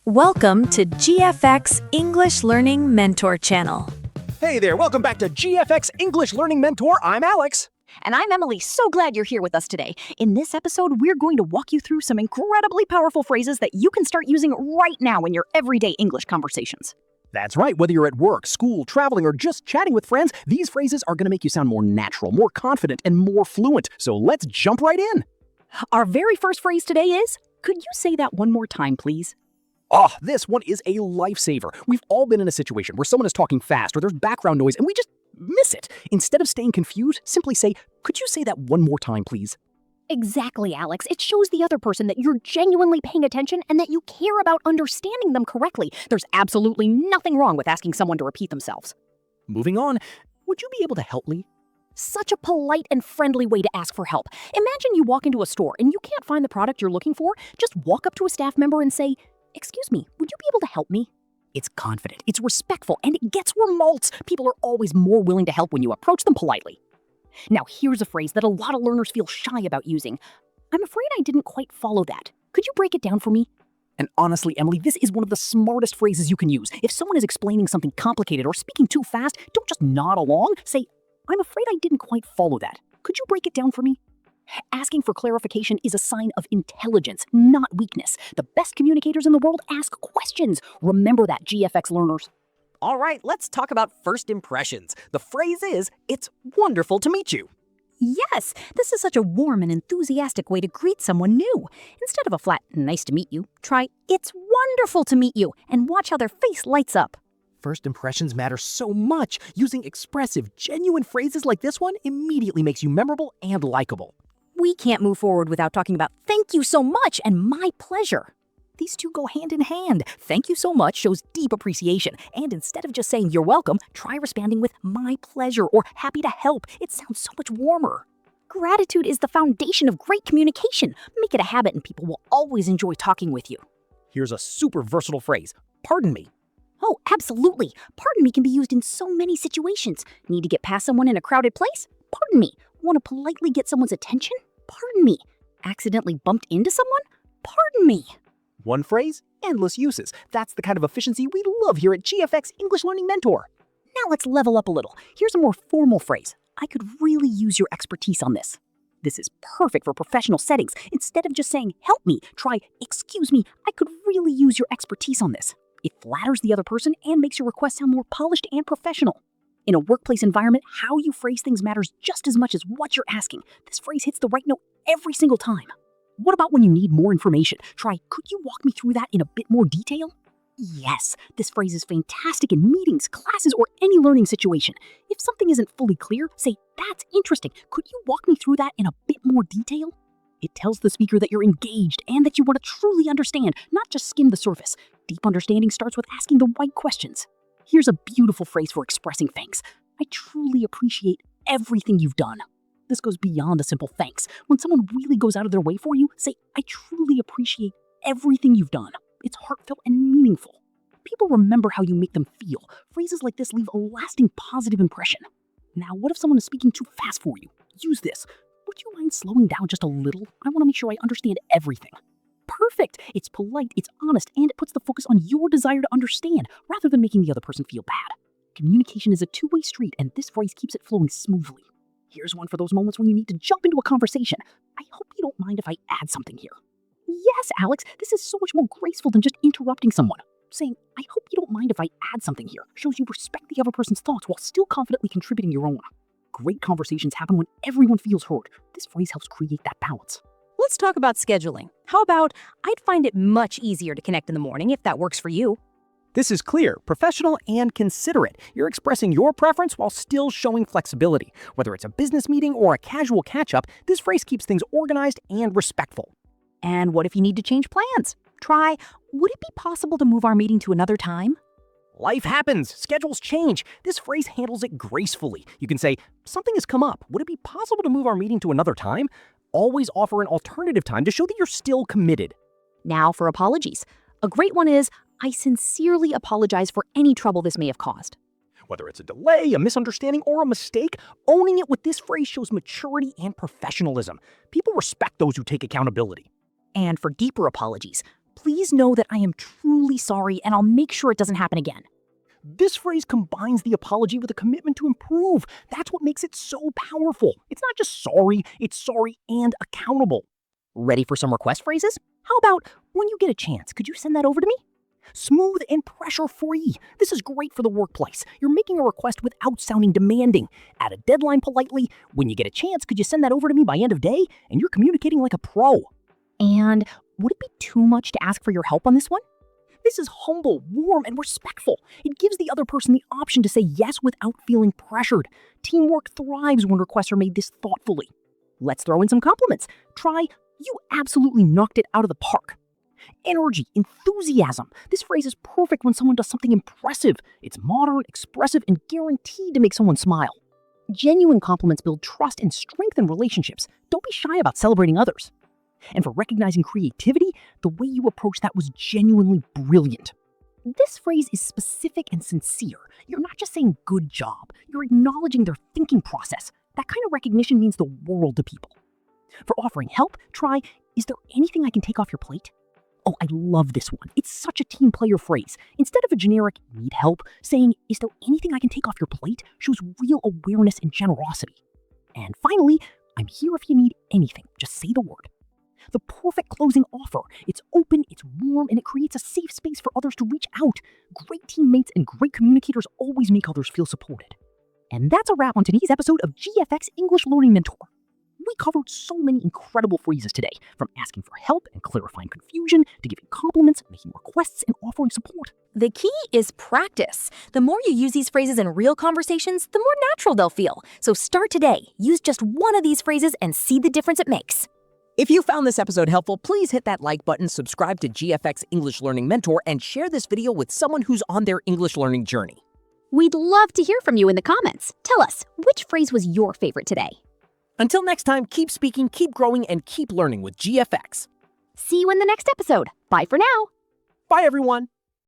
Welcome to GFX English Learning Mentor channel. Hey there, welcome back to GFX English Learning Mentor. I'm Alex. And I'm Emily. So glad you're here with us today. In this episode, we're going to walk you through some incredibly powerful phrases that you can start using right now in your everyday English conversations. That's right, whether you're at work, school, traveling, or just chatting with friends, these phrases are going to make you sound more natural, more confident, and more fluent. So let's jump right in. Our very first phrase today is, could you say that one more time, please? Oh, this one is a lifesaver. We've all been in a situation where someone is talking fast or there's background noise and we just miss it. Instead of staying confused, simply say, could you say that one more time, please? Exactly, Alex. It shows the other person that you're genuinely paying attention and that you care about understanding them correctly. There's absolutely nothing wrong with asking someone to repeat themselves. Moving on, would you be able to help me? Such a polite and friendly way to ask for help. Imagine you walk into a store and you can't find the product you're looking for. Just walk up to a staff member and say, excuse me, would you be able to help me? It's confident, it's respectful, and it gets results. People are always more willing to help when you approach them politely. Now, here's a phrase that a lot of learners feel shy about using. I'm afraid I didn't quite follow that. Could you break it down for me? And honestly, Emily, this is one of the smartest phrases you can use. If someone is explaining something complicated or speaking too fast, don't just nod along. Say, I'm afraid I didn't quite follow that. Could you break it down for me? Asking for clarification is a sign of intelligence, not weakness. The best communicators in the world ask questions. Remember that, GFX learners. All right, let's talk about first impressions. The phrase is, it's wonderful to meet you. Yes, this is such a warm and enthusiastic way to greet someone new. Instead of a flat, nice to meet you, try, it's wonderful to meet you, and watch how their face lights up. First impressions matter so much. Using expressive, genuine phrases like this one immediately makes you memorable and likable. We can't move forward without talking about thank you so much and my pleasure. These two go hand in hand. Thank you so much shows deep appreciation. And instead of just saying you're welcome, try responding with my pleasure or happy to help. It sounds so much warmer. Gratitude is the foundation of great communication. Make it a habit and people will always enjoy talking with you. Here's a super versatile phrase. Pardon me. Oh, absolutely. Pardon me can be used in so many situations. Need to get past someone in a crowded place? Pardon me. Want to politely get someone's attention? Pardon me. Accidentally bumped into someone? Pardon me. One phrase, endless uses. That's the kind of efficiency we love here at GFX English Learning Mentor. Now let's level up a little. Here's a more formal phrase. I could really use your expertise on this. This is perfect for professional settings. Instead of just saying, help me, try, excuse me, I could really use your expertise on this. It flatters the other person and makes your request sound more polished and professional. In a workplace environment, how you phrase things matters just as much as what you're asking. This phrase hits the right note every single time. What about when you need more information? Try, could you walk me through that in a bit more detail? Yes, this phrase is fantastic in meetings, classes, or any learning situation. If something isn't fully clear, say, that's interesting. Could you walk me through that in a bit more detail? It tells the speaker that you're engaged and that you want to truly understand, not just skim the surface. Deep understanding starts with asking the right questions. Here's a beautiful phrase for expressing thanks. I truly appreciate everything you've done. This goes beyond a simple thanks. When someone really goes out of their way for you, say, I truly appreciate everything you've done. It's heartfelt and meaningful. People remember how you make them feel. Phrases like this leave a lasting positive impression. Now, what if someone is speaking too fast for you? Use this. Would you mind slowing down just a little? I want to make sure I understand everything. Perfect. It's polite, it's honest, and it puts the focus on your desire to understand rather than making the other person feel bad. Communication is a two-way street, and this phrase keeps it flowing smoothly. Here's one for those moments when you need to jump into a conversation. I hope you don't mind if I add something here. Yes, Alex, this is so much more graceful than just interrupting someone. Saying, I hope you don't mind if I add something here, shows you respect the other person's thoughts while still confidently contributing your own. Great conversations happen when everyone feels heard. This phrase helps create that balance. Let's talk about scheduling. How about, I'd find it much easier to connect in the morning if that works for you. This is clear, professional, and considerate. You're expressing your preference while still showing flexibility. Whether it's a business meeting or a casual catch-up, this phrase keeps things organized and respectful. And what if you need to change plans? Try, would it be possible to move our meeting to another time? Life happens. Schedules change. This phrase handles it gracefully. You can say, something has come up. Would it be possible to move our meeting to another time? Always offer an alternative time to show that you're still committed. Now for apologies. A great one is, I sincerely apologize for any trouble this may have caused. Whether it's a delay, a misunderstanding, or a mistake, owning it with this phrase shows maturity and professionalism. People respect those who take accountability. And for deeper apologies, Please know that I am truly sorry and I'll make sure it doesn't happen again. This phrase combines the apology with a commitment to improve. That's what makes it so powerful. It's not just sorry, it's sorry and accountable. Ready for some request phrases? How about, when you get a chance, could you send that over to me? Smooth and pressure-free. This is great for the workplace. You're making a request without sounding demanding. Add a deadline politely. When you get a chance, could you send that over to me by end of day? And you're communicating like a pro. And would it be too much to ask for your help on this one? This is humble, warm, and respectful. It gives the other person the option to say yes without feeling pressured. Teamwork thrives when requests are made this thoughtfully. Let's throw in some compliments. Try, "You absolutely knocked it out of the park." Energy, enthusiasm. This phrase is perfect when someone does something impressive. It's modern, expressive, and guaranteed to make someone smile. Genuine compliments build trust and strengthen relationships. Don't be shy about celebrating others. And for recognizing creativity, the way you approach that was genuinely brilliant. This phrase is specific and sincere. You're not just saying good job, you're acknowledging their thinking process. That kind of recognition means the world to people. For offering help, try, "Is there anything I can take off your plate?" Oh, I love this one. It's such a team player phrase. Instead of a generic "need help," saying "is there anything I can take off your plate" shows real awareness and generosity. And finally, "I'm here if you need anything. Just say the word." The perfect closing offer. It's open, it's warm, and it creates a safe space for others to reach out. Great teammates and great communicators always make others feel supported. And that's a wrap on today's episode of GFX English Learning Mentor. We covered so many incredible phrases today, from asking for help and clarifying confusion to giving compliments, making requests, and offering support. The key is practice. The more you use these phrases in real conversations, the more natural they'll feel. So start today. Use just one of these phrases and see the difference it makes. If you found this episode helpful, please hit that like button, subscribe to GFX English Learning Mentor, and share this video with someone who's on their English learning journey. We'd love to hear from you in the comments. Tell us, which phrase was your favorite today? Until next time, keep speaking, keep growing, and keep learning with GFX. See you in the next episode. Bye for now. Bye, everyone.